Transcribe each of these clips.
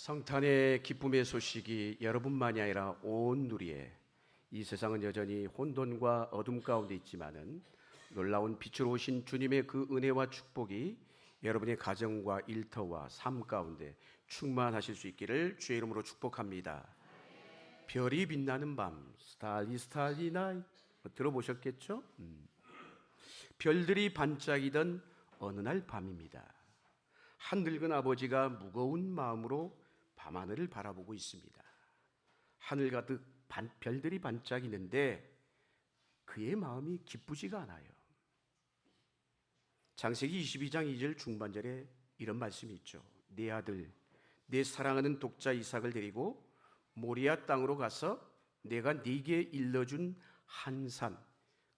성탄의 기쁨의 소식이 여러분만이 아니라 온 누리에, 이 세상은 여전히 혼돈과 어둠 가운데 있지만은 놀라운 빛으로 오신 주님의 그 은혜와 축복이 여러분의 가정과 일터와 삶 가운데 충만하실 수 있기를 주의 이름으로 축복합니다. 별이 빛나는 밤, 스타리 스타리 나잇, 들어보셨겠죠? 별들이 반짝이던 어느 날 밤입니다. 한 늙은 아버지가 무거운 마음으로 밤하늘을 바라보고 있습니다. 하늘 가득 별들이 반짝이는데 그의 마음이 기쁘지가 않아요. 창세기 22장 2절 중반절에 이런 말씀이 있죠. 내 아들, 내 사랑하는 독자 이삭을 데리고 모리아 땅으로 가서 내가 네게 일러준 한 산,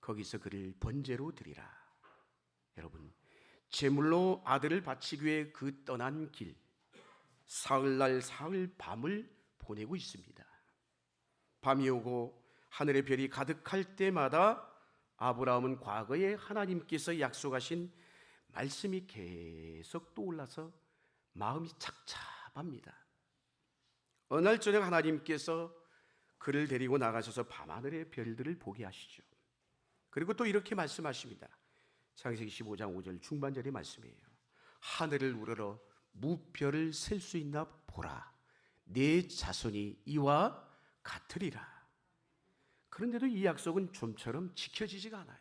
거기서 그를 번제로 드리라. 여러분, 제물로 아들을 바치기 위해 그 떠난 길, 사흘날 사흘 밤을 보내고 있습니다. 밤이 오고 하늘의 별이 가득할 때마다 아브라함은 과거에 하나님께서 약속하신 말씀이 계속 떠올라서 마음이 착잡합니다. 어느 날 저녁 하나님께서 그를 데리고 나가셔서 밤하늘의 별들을 보게 하시죠. 그리고 또 이렇게 말씀하십니다. 창세기 15장 5절 중반절의 말씀이에요. 하늘을 우러러 무별을 셀 수 있나 보라. 내 자손이 이와 같으리라. 그런데도 이 약속은 좀처럼 지켜지지가 않아요.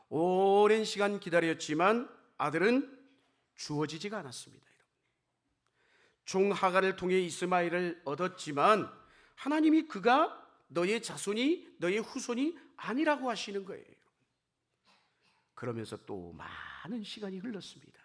오랜 시간 기다렸지만 아들은 주어지지가 않았습니다. 종 하갈을 통해 이스마엘을 얻었지만 하나님이 그가 너의 자손이 너의 후손이 아니라고 하시는 거예요. 그러면서 또 많은 시간이 흘렀습니다.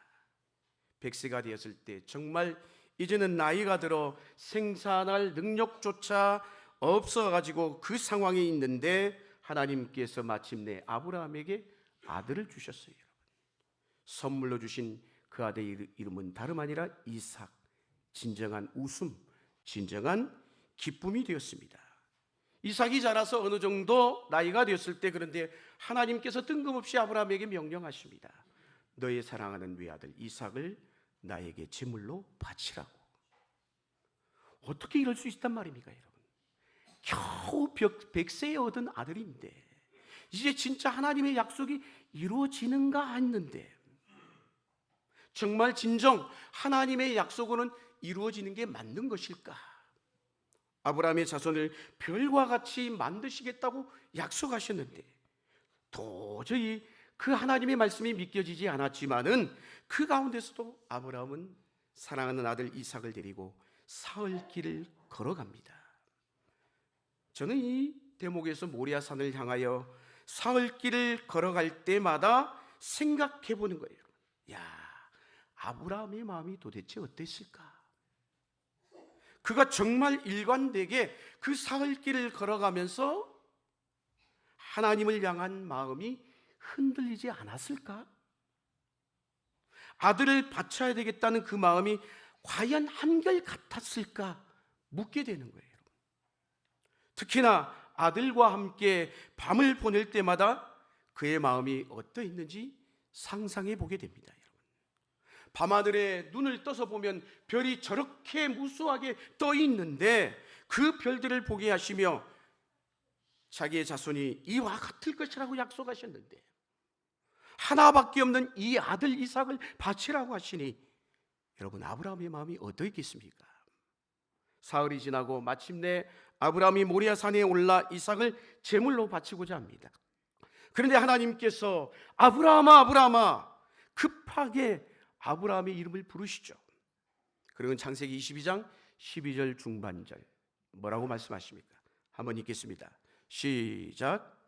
100세가 되었을 때 정말 이제는 나이가 들어 생산할 능력조차 없어가지고 그 상황에 있는데 하나님께서 마침내 아브라함에게 아들을 주셨어요. 선물로 주신 그 아들의 이름은 다름 아니라 이삭, 진정한 웃음, 진정한 기쁨이 되었습니다. 이삭이 자라서 어느 정도 나이가 되었을 때, 그런데 하나님께서 뜬금없이 아브라함에게 명령하십니다. 너의 사랑하는 외아들 이삭을 나에게 제물로 바치라고. 어떻게 이럴 수 있단 말입니까, 여러분? 겨우 100세에 얻은 아들인데 이제 진짜 하나님의 약속이 이루어지는가 했는데, 정말 진정 하나님의 약속은 이루어지는 게 맞는 것일까? 아브라함의 자손을 별과 같이 만드시겠다고 약속하셨는데 도저히 그 하나님의 말씀이 믿겨지지 않았지만은 그 가운데서도 아브라함은 사랑하는 아들 이삭을 데리고 사흘길을 걸어갑니다. 저는 이 대목에서 모리아 산을 향하여 사흘길을 걸어갈 때마다 생각해 보는 거예요. 야, 아브라함의 마음이 도대체 어땠을까? 그가 정말 일관되게 그 사흘길을 걸어가면서 하나님을 향한 마음이 흔들리지 않았을까? 아들을 바쳐야 되겠다는 그 마음이 과연 한결 같았을까? 묻게 되는 거예요. 특히나 아들과 함께 밤을 보낼 때마다 그의 마음이 어떠했는지 상상해 보게 됩니다. 밤하늘에 눈을 떠서 보면 별이 저렇게 무수하게 떠 있는데 그 별들을 보게 하시며 자기의 자손이 이와 같을 것이라고 약속하셨는데 하나밖에 없는 이 아들 이삭을 바치라고 하시니 여러분, 아브라함의 마음이 어떠했겠습니까? 사흘이 지나고 마침내 아브라함이 모리아 산에 올라 이삭을 제물로 바치고자 합니다. 그런데 하나님께서 아브라함아, 아브라함아, 급하게 아브라함의 이름을 부르시죠. 그리고 창세기 22장 12절 중반절 뭐라고 말씀하십니까? 한번 읽겠습니다. 시작.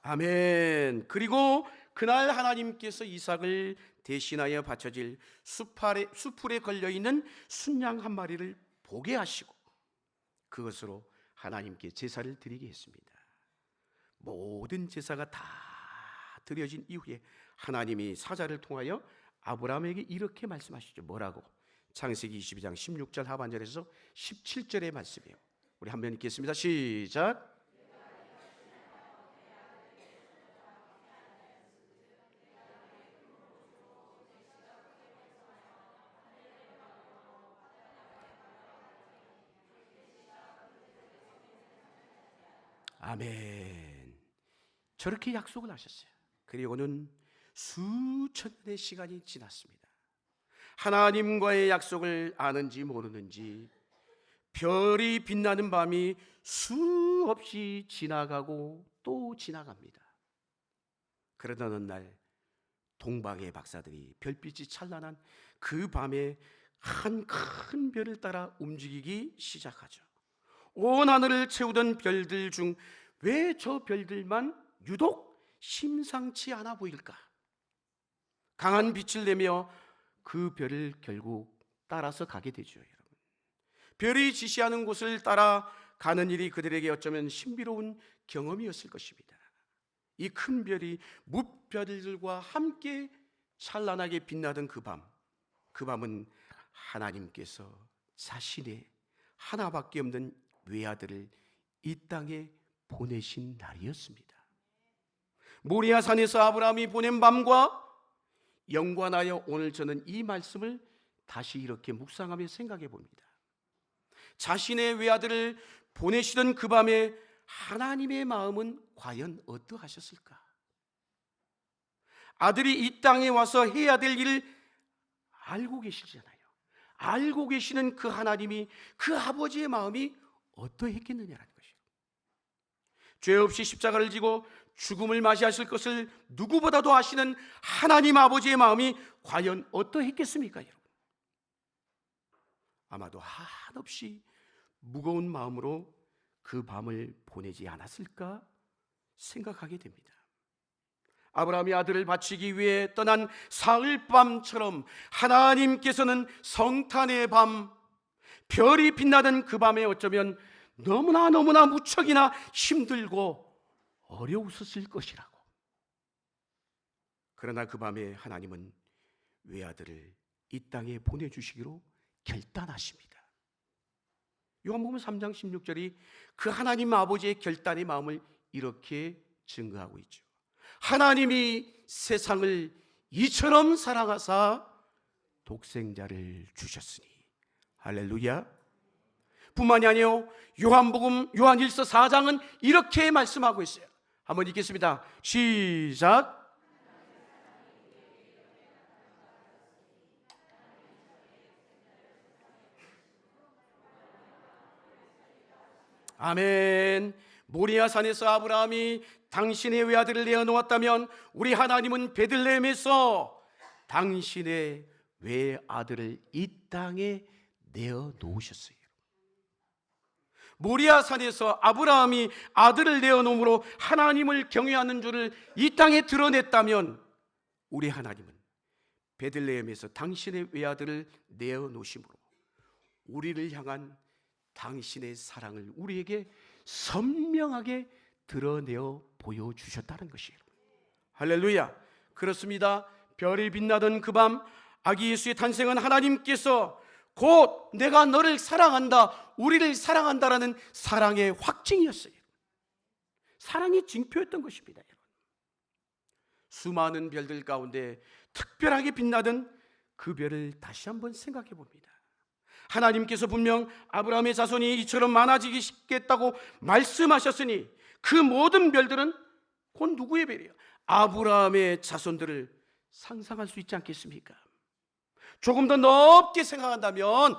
아멘. 그리고 그날 하나님께서 이삭을 대신하여 바쳐질 수풀에 걸려있는 순양 한 마리를 보게 하시고 그것으로 하나님께 제사를 드리게 했습니다. 모든 제사가 다 드려진 이후에 하나님이 사자를 통하여 아브라함에게 이렇게 말씀하시죠. 뭐라고? 창세기 22장 16절 하반절에서 17절의 말씀이에요. 우리 한 번 읽겠습니다. 시작. 아멘. 저렇게 약속을 하셨어요. 그리고는 수천 년의 시간이 지났습니다. 하나님과의 약속을 아는지 모르는지 별이 빛나는 밤이 수없이 지나가고 또 지나갑니다. 그러던 어느 날 동방의 박사들이 별빛이 찬란한 그 밤에 한 큰 별을 따라 움직이기 시작하죠. 온 하늘을 채우던 별들 중 왜 저 별들만 유독 심상치 않아 보일까? 강한 빛을 내며 그 별을 결국 따라서 가게 되죠. 여러분, 별이 지시하는 곳을 따라 가는 일이 그들에게 어쩌면 신비로운 경험이었을 것입니다. 이 큰 별이 무별들과 함께 찬란하게 빛나던 그 밤은 하나님께서 자신의 하나밖에 없는 외아들을 이 땅에 보내신 날이었습니다. 모리아 산에서 아브라함이 보낸 밤과 연관하여 오늘 저는 이 말씀을 다시 이렇게 묵상하며 생각해 봅니다. 자신의 외아들을 보내시던 그 밤에 하나님의 마음은 과연 어떠하셨을까? 아들이 이 땅에 와서 해야 될 일을 알고 계시잖아요. 알고 계시는 그 하나님이, 그 아버지의 마음이 어떠했겠느냐는 것이에요. 죄 없이 십자가를 지고 죽음을 맞이하실 것을 누구보다도 아시는 하나님 아버지의 마음이 과연 어떠했겠습니까, 여러분? 아마도 한없이 무거운 마음으로 그 밤을 보내지 않았을까 생각하게 됩니다. 아브라함이 아들을 바치기 위해 떠난 사흘밤처럼 하나님께서는 성탄의 밤, 별이 빛나던 그 밤에 어쩌면 너무나 무척이나 힘들고 어려우셨을 것이라고. 그러나 그 밤에 하나님은 외아들을 이 땅에 보내주시기로 결단하십니다. 요한복음 3장 16절이 그 하나님 아버지의 결단의 마음을 이렇게 증거하고 있죠. 하나님이 세상을 이처럼 사랑하사 독생자를 주셨으니. 할렐루야. 뿐만이 아니요, 요한일서 4장은 이렇게 말씀하고 있어요. 한번 읽겠습니다. 시작. 아멘. 모리아 산에서 아브라함이 당신의 외아들을 내어놓았다면 우리 하나님은 베들레헴에서 당신의 외아들을 이 땅에 내어놓으셨어요. 모리아 산에서 아브라함이 아들을 내어놓음으로 하나님을 경외하는 줄을 이 땅에 드러냈다면 우리 하나님은 베들레헴에서 당신의 외아들을 내어놓으심으로 우리를 향한 당신의 사랑을 우리에게 선명하게 드러내어 보여주셨다는 것이에요. 할렐루야. 그렇습니다. 별이 빛나던 그 밤 아기 예수의 탄생은 하나님께서 곧 내가 너를 사랑한다, 우리를 사랑한다라는 사랑의 확증이었어요. 사랑의 징표였던 것입니다. 수많은 별들 가운데 특별하게 빛나던 그 별을 다시 한번 생각해 봅니다. 하나님께서 분명 아브라함의 자손이 이처럼 많아지겠다고 말씀하셨으니 그 모든 별들은 곧 누구의 별이에요? 아브라함의 자손들을 상상할 수 있지 않겠습니까? 조금 더 넓게 생각한다면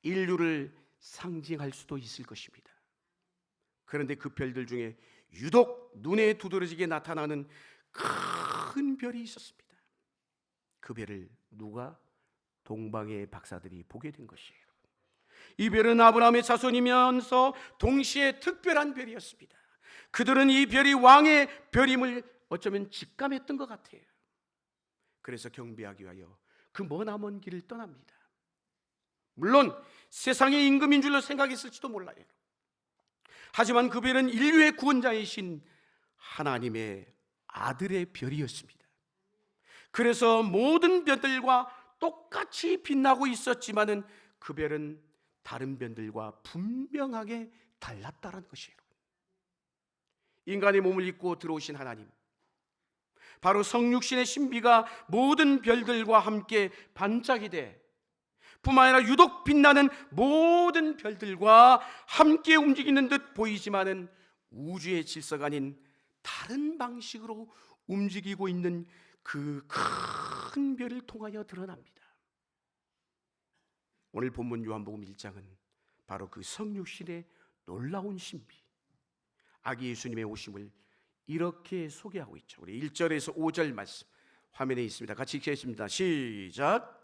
인류를 상징할 수도 있을 것입니다. 그런데 그 별들 중에 유독 눈에 두드러지게 나타나는 큰 별이 있었습니다. 그 별을 누가? 동방의 박사들이 보게 된 것이에요. 이 별은 아브라함의 자손이면서 동시에 특별한 별이었습니다. 그들은 이 별이 왕의 별임을 어쩌면 직감했던 것 같아요. 그래서 경배하기 위하여 그 머나먼 길을 떠납니다. 물론 세상의 임금인 줄로 생각했을지도 몰라요. 하지만 그 별은 인류의 구원자이신 하나님의 아들의 별이었습니다. 그래서 모든 별들과 똑같이 빛나고 있었지만은 그 별은 다른 변들과 분명하게 달랐다는 것이에요. 인간의 몸을 입고 들어오신 하나님, 바로 성육신의 신비가 모든 별들과 함께 반짝이 돼 뿐만 아니라 유독 빛나는 모든 별들과 함께 움직이는 듯 보이지만은 우주의 질서가 아닌 다른 방식으로 움직이고 있는 그 큰 별을 통하여 드러납니다. 오늘 본문 요한복음 1장은 바로 그 성육신의 놀라운 신비, 아기 예수님의 오심을 이렇게 소개하고 있죠. 우리 1절에서 5절 말씀 화면에 있습니다. 같이 읽겠습니다. 시작.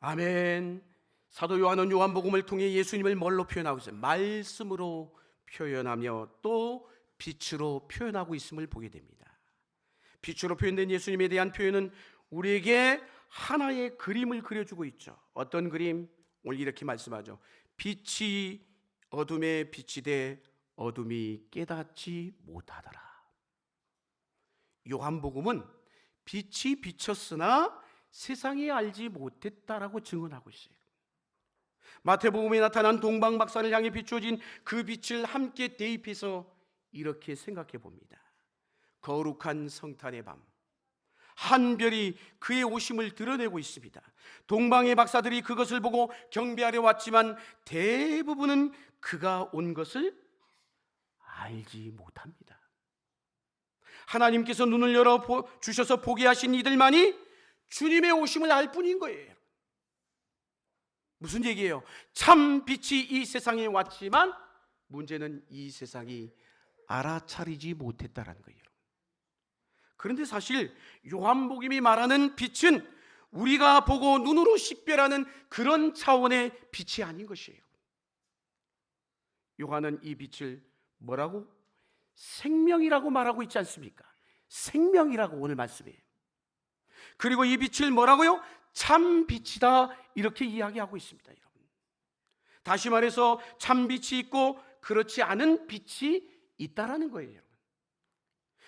아멘. 사도 요한은 요한복음을 통해 예수님을 뭘로 표현하고 있어요? 말씀으로 표현하며 또 빛으로 표현하고 있음을 보게 됩니다. 빛으로 표현된 예수님에 대한 표현은 우리에게 하나의 그림을 그려주고 있죠. 어떤 그림? 오늘 이렇게 말씀하죠. 빛이 어둠에 빛이 돼 어둠이 깨닫지 못하더라. 요한복음은 빛이 비쳤으나 세상이 알지 못했다라고 증언하고 있어요. 마태복음에 나타난 동방박사를 향해 비추어진 그 빛을 함께 대입해서 이렇게 생각해 봅니다. 거룩한 성탄의 밤, 한 별이 그의 오심을 드러내고 있습니다. 동방의 박사들이 그것을 보고 경배하려 왔지만 대부분은 그가 온 것을 알지 못합니다. 하나님께서 눈을 열어 주셔서 보게 하신 이들만이 주님의 오심을 알 뿐인 거예요. 무슨 얘기예요? 참 빛이 이 세상에 왔지만 문제는 이 세상이 알아차리지 못했다라는 거예요. 그런데 사실 요한복음이 말하는 빛은 우리가 보고 눈으로 식별하는 그런 차원의 빛이 아닌 것이에요. 요한은 이 빛을 뭐라고? 생명이라고 말하고 있지 않습니까? 생명이라고 오늘 말씀이에요. 그리고 이 빛을 뭐라고요? 참 빛이다, 이렇게 이야기하고 있습니다. 여러분, 다시 말해서 참 빛이 있고 그렇지 않은 빛이 있다라는 거예요. 여러분,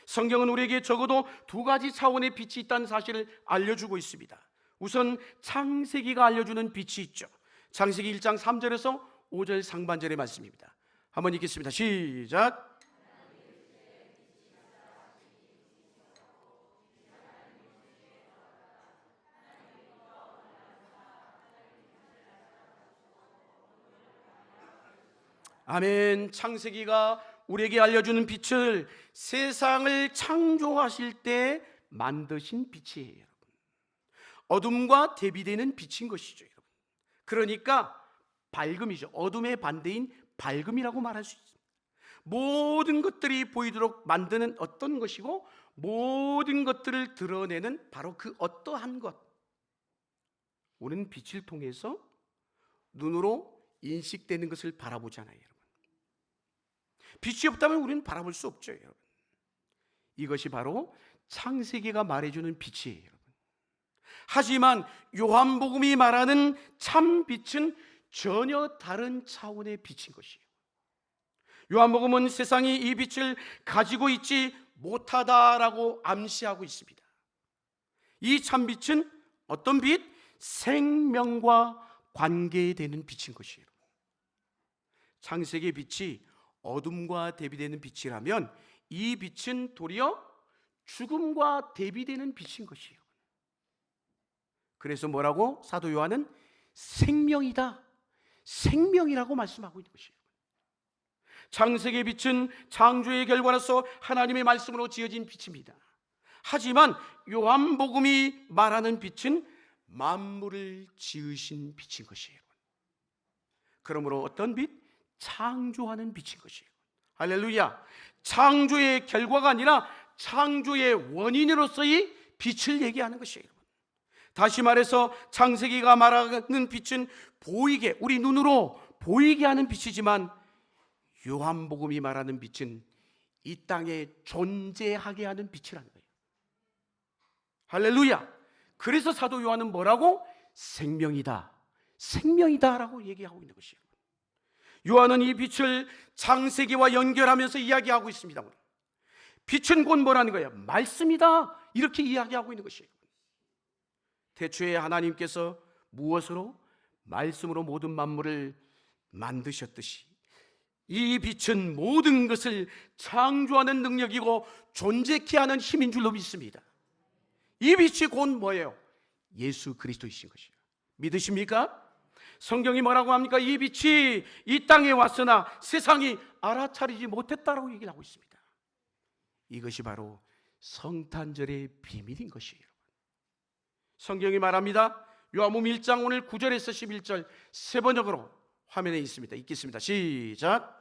성경은 우리에게 적어도 두 가지 차원의 빛이 있다는 사실을 알려주고 있습니다. 우선 창세기가 알려주는 빛이 있죠. 창세기 1장 3절에서 5절 상반절의 말씀입니다. 한번 읽겠습니다. 시작. 아멘. 창세기가 우리에게 알려주는 빛을 세상을 창조하실 때 만드신 빛이에요, 여러분. 어둠과 대비되는 빛인 것이죠, 여러분. 그러니까 밝음이죠. 어둠의 반대인 밝음이라고 말할 수 있습니다. 모든 것들이 보이도록 만드는 어떤 것이고 모든 것들을 드러내는 바로 그 어떠한 것. 우리는 빛을 통해서 눈으로 인식되는 것을 바라보잖아요, 여러분. 빛이 없다면 우리는 바라볼 수 없죠, 여러분. 이것이 바로 창세기가 말해주는 빛이에요, 여러분. 하지만 요한복음이 말하는 참 빛은 전혀 다른 차원의 빛인 것이에요. 요한복음은 세상이 이 빛을 가지고 있지 못하다라고 암시하고 있습니다. 이 참 빛은 어떤 빛? 생명과 관계되는 빛인 것이에요. 창세기의 빛이 어둠과 대비되는 빛이라면 이 빛은 도리어 죽음과 대비되는 빛인 것이에요. 그래서 뭐라고? 사도 요한은 생명이다, 생명이라고 말씀하고 있는 것이에요. 창세기의 빛은 창조의 결과로서 하나님의 말씀으로 지어진 빛입니다. 하지만 요한복음이 말하는 빛은 만물을 지으신 빛인 것이에요. 그러므로 어떤 빛? 창조하는 빛인 것이에요. 할렐루야. 창조의 결과가 아니라 창조의 원인으로서의 빛을 얘기하는 것이에요. 다시 말해서 창세기가 말하는 빛은 보이게, 우리 눈으로 보이게 하는 빛이지만 요한복음이 말하는 빛은 이 땅에 존재하게 하는 빛이라는 거예요. 할렐루야. 그래서 사도 요한은 뭐라고? 생명이다, 생명이다 라고 얘기하고 있는 것이에요. 요한은 이 빛을 창세기와 연결하면서 이야기하고 있습니다. 빛은 곧 뭐라는 거예요? 말씀이다, 이렇게 이야기하고 있는 것이에요. 태초에 하나님께서 무엇으로? 말씀으로 모든 만물을 만드셨듯이 이 빛은 모든 것을 창조하는 능력이고 존재케 하는 힘인 줄로 믿습니다. 이 빛이 곧 뭐예요? 예수 그리스도이신 것이에요. 믿으십니까? 성경이 뭐라고 합니까? 이 빛이 이 땅에 왔으나 세상이 알아차리지 못했다라고 얘기를 하고 있습니다. 이것이 바로 성탄절의 비밀인 것이에요. 성경이 말합니다. 요한복음 1장 오늘 9절에서 11절 세 번역으로 화면에 있습니다. 읽겠습니다. 시작.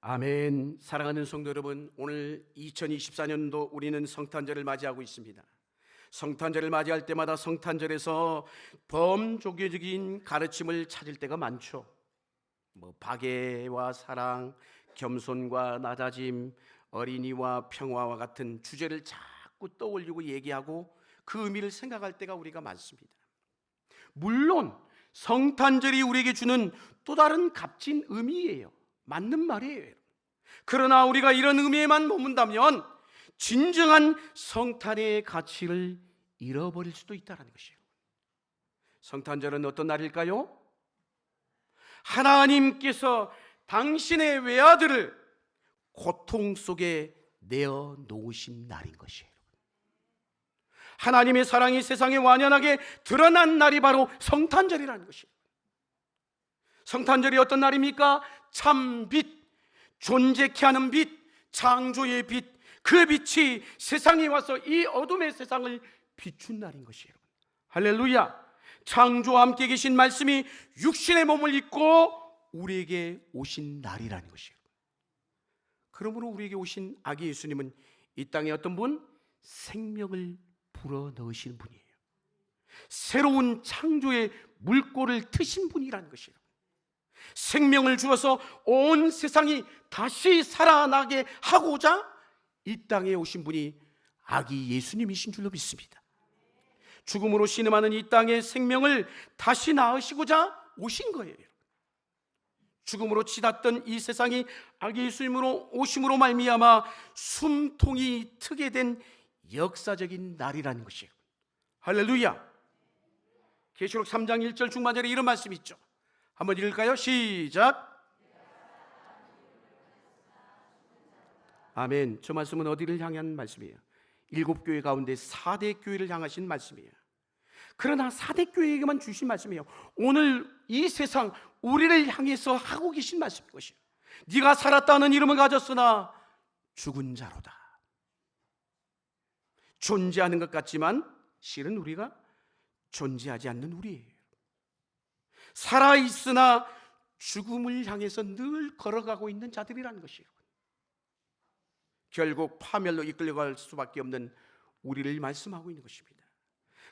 아멘. 사랑하는 성도 여러분, 오늘 2024년도 우리는 성탄절을 맞이하고 있습니다. 성탄절을 맞이할 때마다 성탄절에서 범종교적인 가르침을 찾을 때가 많죠. 박애와 사랑, 겸손과 낮아짐, 어린이와 평화와 같은 주제를 자꾸 떠올리고 얘기하고 그 의미를 생각할 때가 우리가 많습니다. 물론 성탄절이 우리에게 주는 또 다른 값진 의미예요. 맞는 말이에요. 그러나 우리가 이런 의미에만 머문다면 진정한 성탄의 가치를 잃어버릴 수도 있다는 것이에요. 성탄절은 어떤 날일까요? 하나님께서 당신의 외아들을 고통 속에 내어 놓으신 날인 것이에요. 하나님의 사랑이 세상에 완연하게 드러난 날이 바로 성탄절이라는 것이에요. 성탄절이 어떤 날입니까? 참 빛, 존재케 하는 빛, 창조의 빛, 그 빛이 세상에 와서 이 어둠의 세상을 비춘 날인 것이에요. 할렐루야. 창조와 함께 계신 말씀이 육신의 몸을 입고 우리에게 오신 날이라는 것이에요. 그러므로 우리에게 오신 아기 예수님은 이 땅에 어떤 분? 생명을 불어넣으시는 분이에요. 새로운 창조의 물꼬를 트신 분이라는 것이에요. 생명을 주어서 온 세상이 다시 살아나게 하고자 이 땅에 오신 분이 아기 예수님이신 줄로 믿습니다. 죽음으로 신음하는 이 땅의 생명을 다시 낳으시고자 오신 거예요. 죽음으로 치닫던 이 세상이 아기 예수님으로 오심으로 말미암아 숨통이 트게 된 역사적인 날이라는 것이에요. 할렐루야. 계시록 3장 1절 중반절에 이런 말씀이 있죠. 한번 읽을까요? 시작. 아멘. 저 말씀은 어디를 향한 말씀이에요? 7교회 가운데 4대 교회를 향하신 말씀이에요. 그러나 4대 교회에게만 주신 말씀이에요. 오늘 이 세상 우리를 향해서 하고 계신 말씀인 것이에요. 네가 살았다는 이름을 가졌으나 죽은 자로다. 존재하는 것 같지만 실은 우리가 존재하지 않는 우리예요. 살아있으나 죽음을 향해서 늘 걸어가고 있는 자들이라는 것이에요. 결국 파멸로 이끌려갈 수밖에 없는 우리를 말씀하고 있는 것입니다.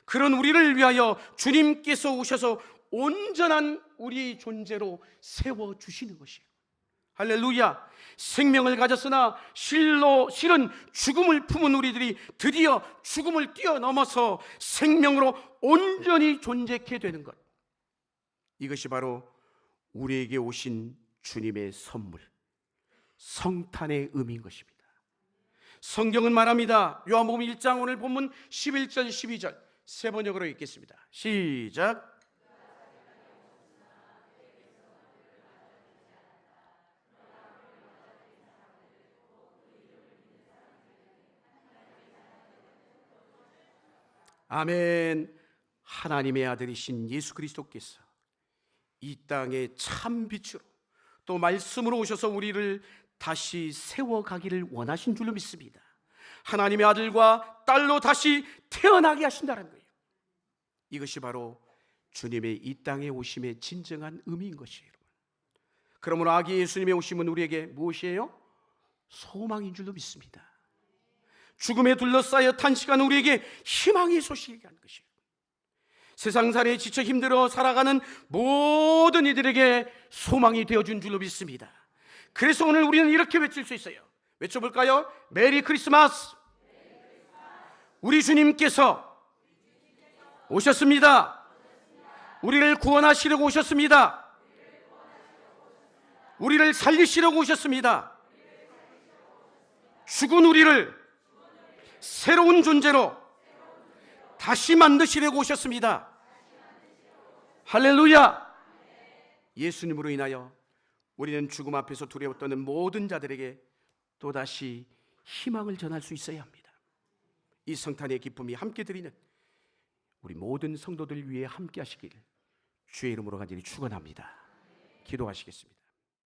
그런 우리를 위하여 주님께서 오셔서 온전한 우리 존재로 세워주시는 것이에요. 할렐루야. 생명을 가졌으나 실은 죽음을 품은 우리들이 드디어 죽음을 뛰어넘어서 생명으로 온전히 존재케 되는 것, 이것이 바로 우리에게 오신 주님의 선물, 성탄의 의미인 것입니다. 성경은 말합니다. 요한복음 1장 오늘 본문 11절 12절 세 번역으로 읽겠습니다. 시작. 아멘. 하나님의 아들이신 예수 그리스도께서 이 땅에 참 빛으로 또 말씀으로 오셔서 우리를 다시 세워가기를 원하신 줄로 믿습니다. 하나님의 아들과 딸로 다시 태어나게 하신다는 거예요. 이것이 바로 주님의 이 땅에 오심의 진정한 의미인 것이에요. 그러므로 아기 예수님의 오심은 우리에게 무엇이에요? 소망인 줄로 믿습니다. 죽음에 둘러싸여 탄식하는 우리에게 희망의 소식이 한 것이에요. 세상살이에 지쳐 힘들어 살아가는 모든 이들에게 소망이 되어준 줄로 믿습니다. 그래서 오늘 우리는 이렇게 외칠 수 있어요. 외쳐볼까요? 메리 크리스마스! 우리 주님께서 오셨습니다. 우리를 구원하시려고 오셨습니다. 우리를 살리시려고 오셨습니다. 죽은 우리를 새로운 존재로 다시 만드시려고 오셨습니다. 할렐루야! 예수님으로 인하여 우리는 죽음 앞에서 두려워 떠는 모든 자들에게 또다시 희망을 전할 수 있어야 합니다. 이 성탄의 기쁨이 함께 드리는 우리 모든 성도들 위해 함께 하시길 주의 이름으로 간절히 축원합니다. 기도하시겠습니다.